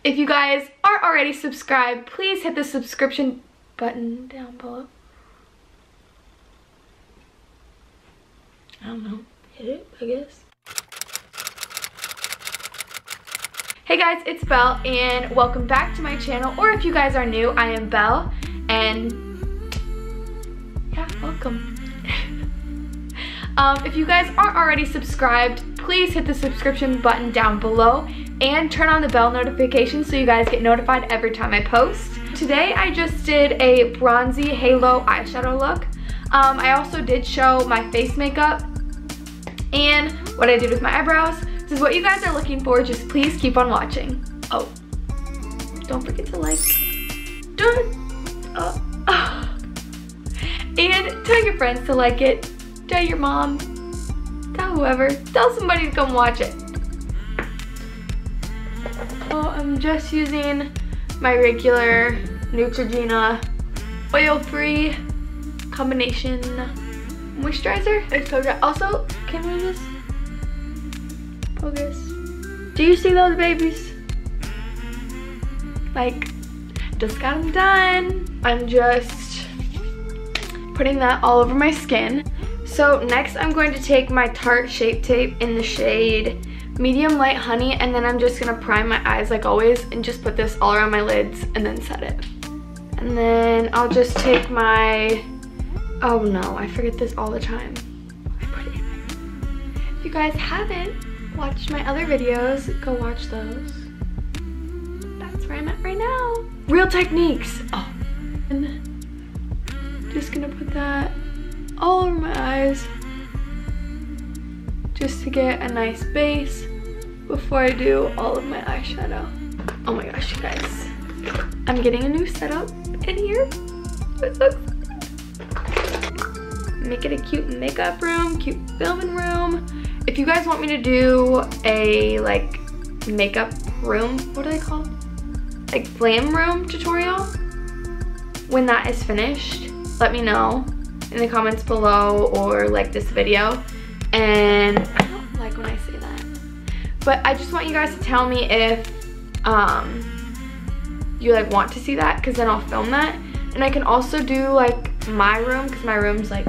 If you guys aren't already subscribed, please hit the subscription button down below. I don't know, hit it, I guess. Hey guys, it's Belle and welcome back to my channel, or if you guys are new, I am Belle and yeah, welcome. If you guys aren't already subscribed, please hit the subscription button down below and turn on the bell notification so you guys get notified every time I post. Today I just did a bronzy halo eyeshadow look. I also did show my face makeup and what I did with my eyebrows. This is what you guys are looking for. Just please keep on watching. Oh, don't forget to like. And tell your friends to like it. Tell your mom. Tell whoever. Tell somebody to come watch it. So I'm just using my regular Neutrogena oil-free combination moisturizer. It's so dry. Also, can we just focus? Do you see those babies? Like, just got them done. I'm just putting that all over my skin. So next I'm going to take my Tarte Shape Tape in the shade Medium Light Honey, and then I'm just gonna prime my eyes like always and just put this all around my lids and then set it. And then I'll just take my, oh no, I forget this all the time. I put it in. If you guys haven't watched my other videos, go watch those. That's where I'm at right now. Real Techniques. Oh, and then just gonna put that all over my eyes just to get a nice base before I do all of my eyeshadow. Oh my gosh, you guys. I'm getting a new setup in here. Make it a cute makeup room, cute filming room. If you guys want me to do a like makeup room, what do they call it? Like glam room tutorial, when that is finished, let me know in the comments below or like this video. And I don't like when I say that, but I just want you guys to tell me if you like want to see that, because then I'll film that. And I can also do like my room, because my room's like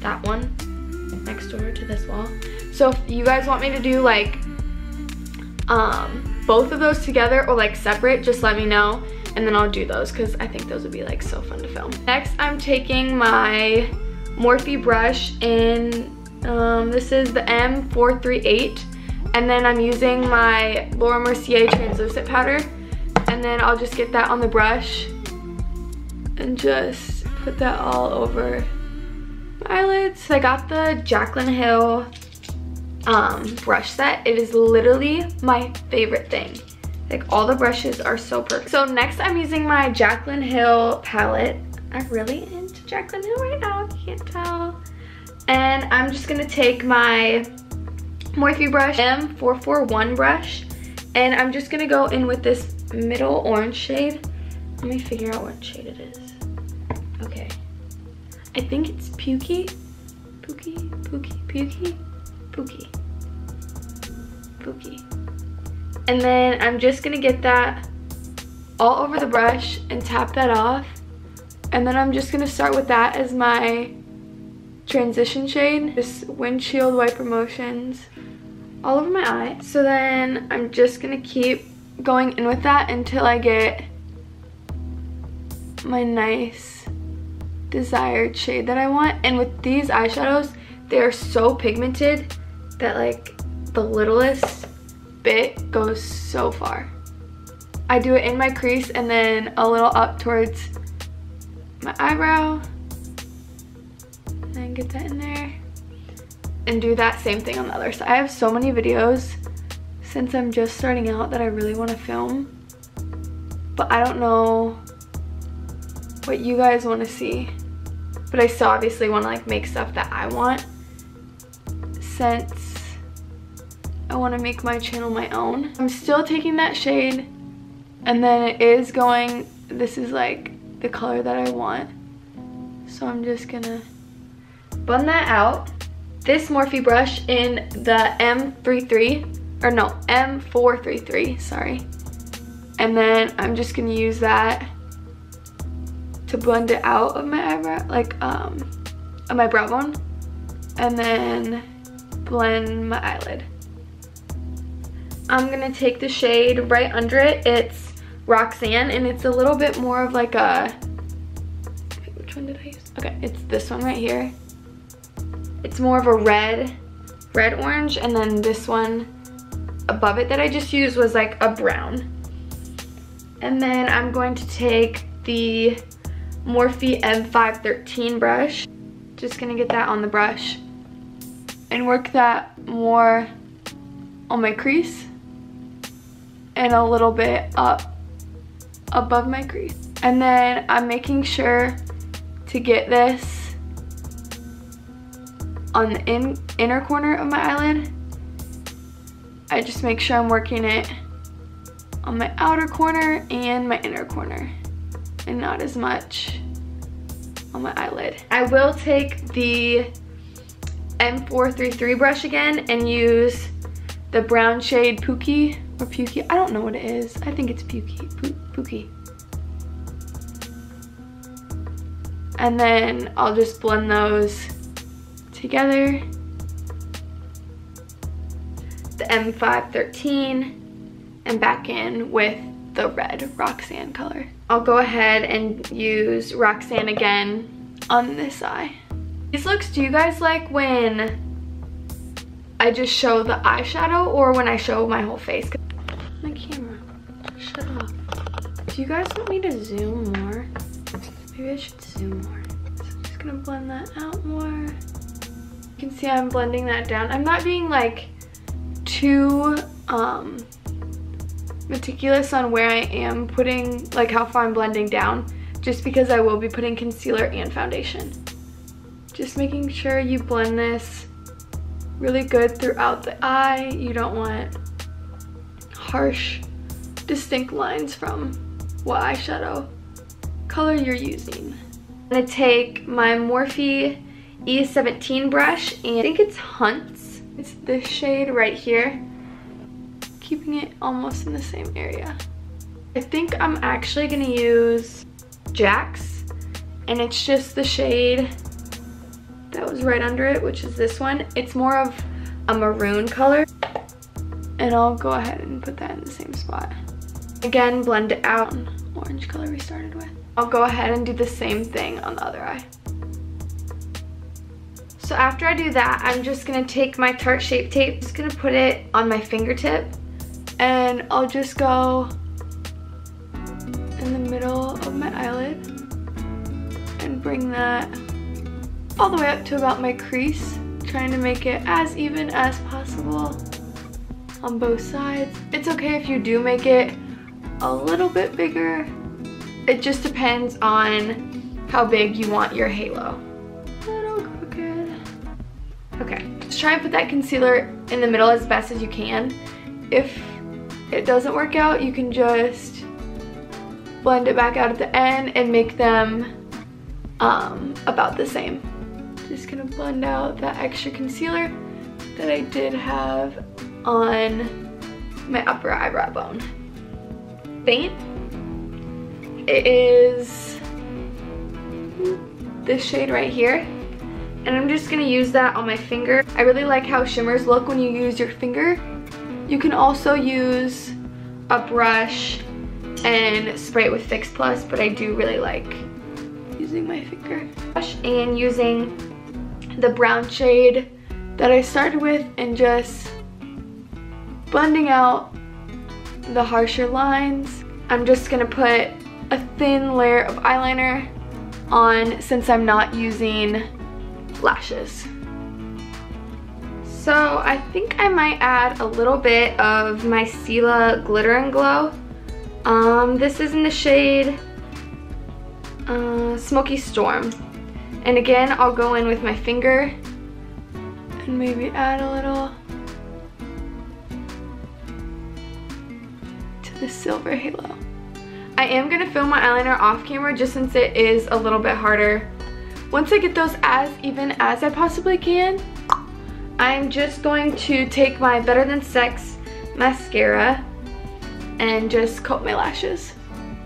that one next door to this wall. So if you guys want me to do like both of those together or like separate, just let me know and then I'll do those, because I think those would be like so fun to film. Next I'm taking my Morphe brush in this is the M438, and then I'm using my Laura Mercier translucent powder, and then I'll just get that on the brush and just put that all over my eyelids. I got the Jaclyn Hill brush set. It is literally my favorite thing. Like, all the brushes are so perfect. So next I'm using my Jaclyn Hill palette. I'm really into Jaclyn Hill right now, if you can't tell. And I'm just gonna take my Morphe brush, M441 brush, and I'm just gonna go in with this middle orange shade. Let me figure out what shade it is. Okay. I think it's Pukey. And then I'm just gonna get that all over the brush and tap that off. And then I'm just gonna start with that as my transition shade. Just windshield wiper motions all over my eye. So then I'm just gonna keep going in with that until I get my nice desired shade that I want. And with these eyeshadows, they are so pigmented that like the littlest bit goes so far. I do it in my crease and then a little up towards my eyebrow, and then get that in there and do that same thing on the other side. I have so many videos since I'm just starting out that I really want to film, but I don't know what you guys want to see. But I still obviously want to like make stuff that I want, since I want to make my channel my own. I'm still taking that shade, and then it is going, this is like the color that I want. So I'm just gonna blend that out. This Morphe brush in the M433, sorry. And then I'm just gonna use that to blend it out of my eyebrow, like of my brow bone, and then blend my eyelid. I'm gonna take the shade right under it. It's Roxanne, and it's a little bit more of like a, wait, which one did I use? Okay, it's this one right here. It's more of a red orange, and then this one above it that I just used was like a brown. And then I'm going to take the Morphe M513 brush. Just gonna get that on the brush and work that more on my crease and a little bit up above my crease. And then I'm making sure to get this on the inner corner of my eyelid. I just make sure I'm working it on my outer corner and my inner corner, and not as much on my eyelid. I will take the M433 brush again and use the brown shade Pookie, or Pukey, I don't know what it is. I think it's Pookie. And then I'll just blend those together. The M513 and back in with the red Roxanne color. I'll go ahead and use Roxanne again on this eye. These looks, do you guys like when I just show the eyeshadow or when I show my whole face? My camera, shut up. Do you guys want me to zoom more? Maybe I should zoom more. So I'm just gonna blend that out more. You can see I'm blending that down. I'm not being like too meticulous on where I am putting, like how far I'm blending down, just because I will be putting concealer and foundation. Just making sure you blend this really good throughout the eye. You don't want harsh, distinct lines from what eyeshadow color you're using. I'm gonna take my Morphe E17 brush, and I think it's Hunt's. It's this shade right here, keeping it almost in the same area. I think I'm actually gonna use Jack's, and it's just the shade that was right under it, which is this one. It's more of a maroon color, and I'll go ahead and put that in the same spot. Again, blend it out. Orange color we started with. I'll go ahead and do the same thing on the other eye. So after I do that, I'm just gonna take my Tarte Shape Tape, just gonna put it on my fingertip, and I'll just go in the middle of my eyelid and bring that all the way up to about my crease, trying to make it as even as possible on both sides. It's okay if you do make it a little bit bigger. It just depends on how big you want your halo. A little crooked. Okay, just try and put that concealer in the middle as best as you can. If it doesn't work out, you can just blend it back out at the end and make them about the same. Just gonna blend out that extra concealer that I did have on my upper eyebrow bone. Faint. It is this shade right here, and I'm just gonna use that on my finger. I really like how shimmers look when you use your finger. You can also use a brush and spray it with Fix Plus, but I do really like using my finger. And using the brown shade that I started with and just blending out the harsher lines. I'm just gonna put a thin layer of eyeliner on since I'm not using lashes. So I think I might add a little bit of my Stila Glitter and Glow. This is in the shade Smoky Storm. And again, I'll go in with my finger and maybe add a little to the silver halo. I am gonna film my eyeliner off camera just since it is a little bit harder. Once I get those as even as I possibly can, I'm just going to take my Better Than Sex mascara and just coat my lashes.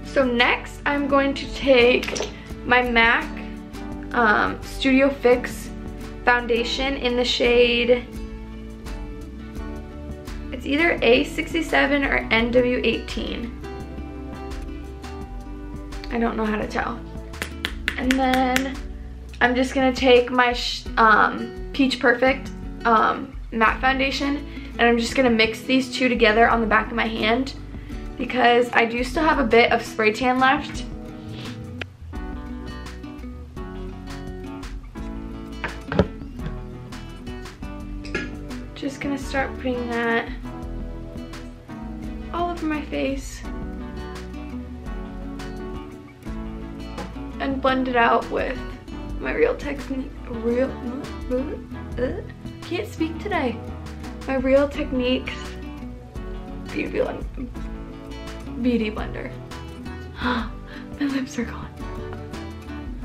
So next I'm going to take my MAC Studio Fix foundation in the shade, it's either A67 or NW18. I don't know how to tell. And then I'm just gonna take my Peach Perfect matte foundation, and I'm just gonna mix these two together on the back of my hand because I do still have a bit of spray tan left. Just gonna start putting that all over my face and blend it out with my can't speak today. My Real Techniques beauty blender. My lips are gone.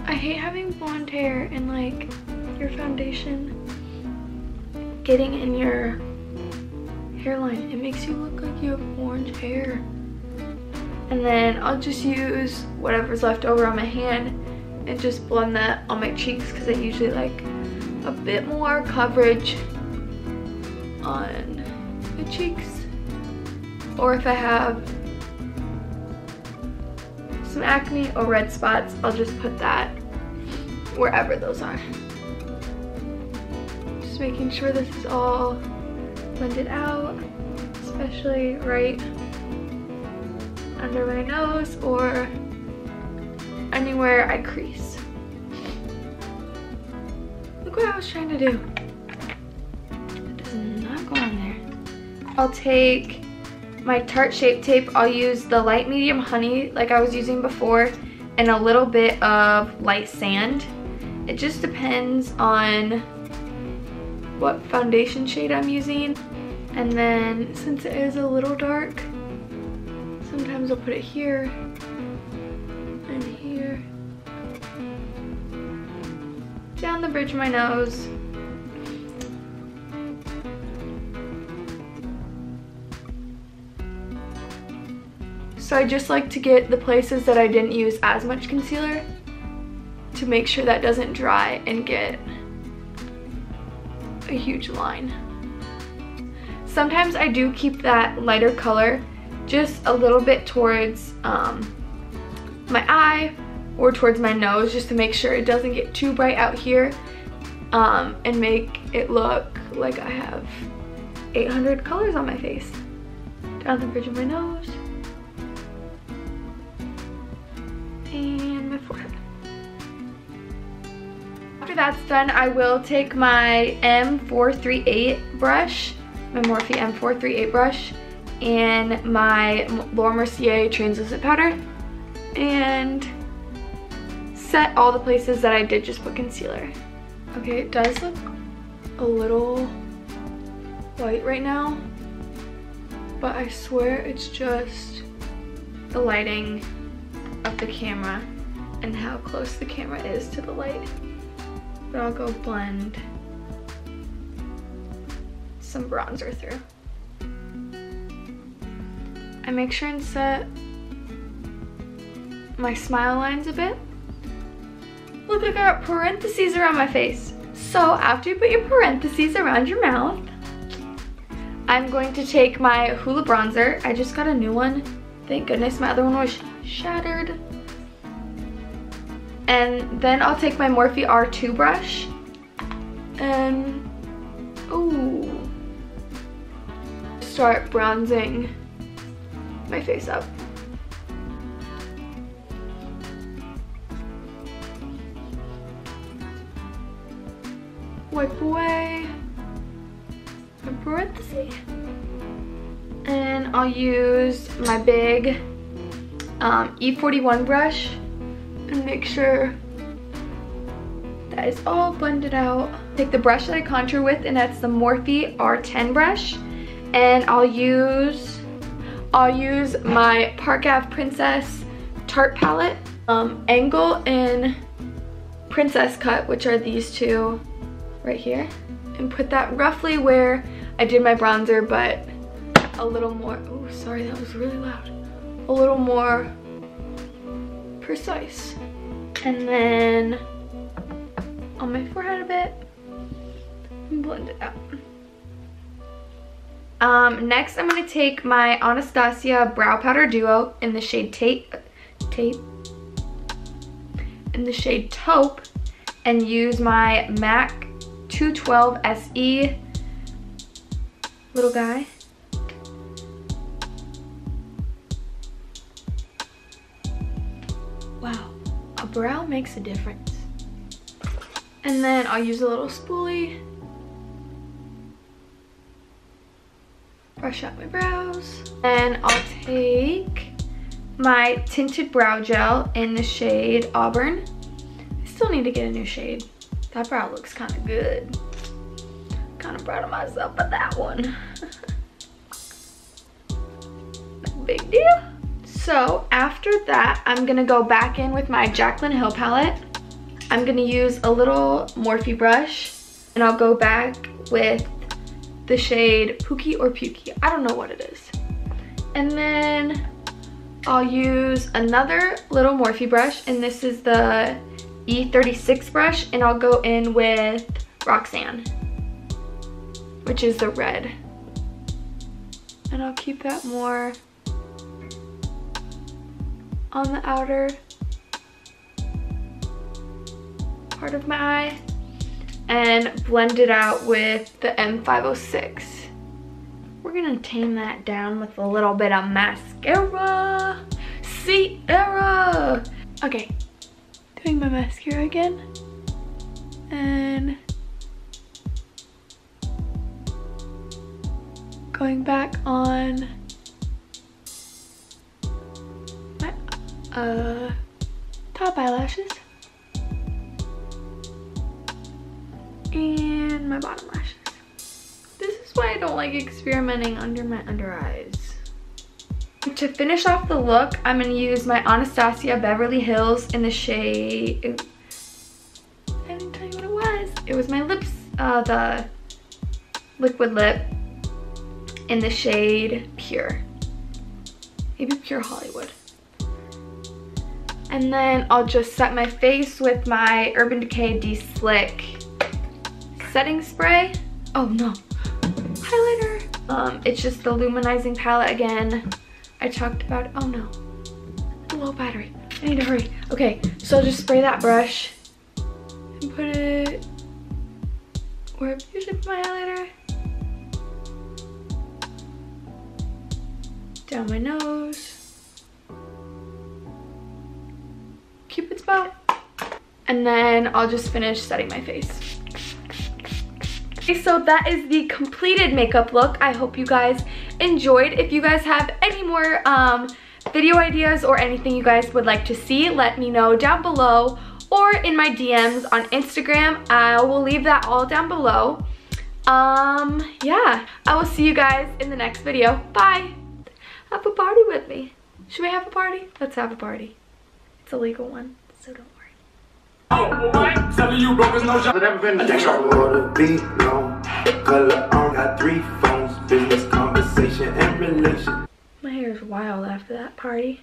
I hate having blonde hair and like your foundation getting in your hairline. It makes you look like you have orange hair. And then I'll just use whatever's left over on my hand and just blend that on my cheeks because I usually like a bit more coverage on the cheeks. Or if I have some acne or red spots, I'll just put that wherever those are. Just making sure this is all blended out, especially right under my nose or anywhere I crease. Look what I was trying to do. It does not go on there. I'll take my Tarte Shape Tape. I'll use the light medium honey like I was using before and a little bit of light sand. It just depends on what foundation shade I'm using. And then since it is a little dark, sometimes I'll put it here and here. Down the bridge of my nose. So I just like to get the places that I didn't use as much concealer to make sure that doesn't dry and get a huge line. Sometimes I do keep that lighter color just a little bit towards my eye or towards my nose just to make sure it doesn't get too bright out here and make it look like I have 800 colors on my face. Down the bridge of my nose and my forehead. After that's done, I will take my M438 brush, my Morphe M438 brush, and my Laura Mercier translucent powder and set all the places that I did just put concealer. Okay, it does look a little white right now, but I swear it's just the lighting of the camera and how close the camera is to the light. But I'll go blend some bronzer through. I make sure and set my smile lines a bit. Look, I got parentheses around my face. So after you put your parentheses around your mouth, I'm going to take my Hoola bronzer. I just got a new one. Thank goodness, my other one was shattered. And then I'll take my Morphe R2 brush and start bronzing my face up. Wipe away my parentheses. And I'll use my big E41 brush and make sure that is all blended out. Take the brush that I contour with, and that's the Morphe R10 brush. And I'll use my Park Princess Tarte palette, Angle and Princess Cut, which are these two right here, and put that roughly where I did my bronzer, but a little more, oh sorry, that was really loud, a little more precise. And then on my forehead a bit, and blend it out. Next I'm going to take my Anastasia Brow Powder Duo in the shade in the shade Taupe, and use my MAC 212 SE little guy. Wow, a brow makes a difference. And then I'll use a little spoolie, brush out my brows, and I'll take my tinted brow gel in the shade Auburn. I still need to get a new shade. That brow looks kind of good. Kind of proud of myself for that one. No big deal. So after that, I'm gonna go back in with my Jaclyn Hill palette. I'm gonna use a little Morphe brush, and I'll go back with the shade Pookie or Pukey. I don't know what it is. And then I'll use another little Morphe brush, and this is the E36 brush, and I'll go in with Roxanne, which is the red. And I'll keep that more on the outer part of my eye, and blend it out with the M506. We're gonna tame that down with a little bit of mascara. Sierra! Okay, doing my mascara again. And going back on my top eyelashes. And my bottom lashes. This is why I don't like experimenting under my under eyes. To finish off the look, I'm going to use my Anastasia Beverly Hills in the shade... I didn't tell you what it was. It was my lips, the liquid lip in the shade Pure. Maybe Pure Hollywood. And then I'll just set my face with my Urban Decay De-Slick setting spray. Oh no, highlighter. It's just the luminizing palette again. I talked about, oh no, the low battery. I need to hurry. Okay, so I'll just spray that brush and put it where I usually put my highlighter. Down my nose. Cupid's bow. And then I'll just finish setting my face. Okay, so that is the completed makeup look. I hope you guys enjoyed. If you guys have any more video ideas or anything you guys would like to see, let me know down below or in my DMs on Instagram. I will leave that all down below. Yeah, I will see you guys in the next video. Bye. Have a party with me. Should we have a party? Let's have a party. It's a legal one, so don't worry. My hair is wild after that party.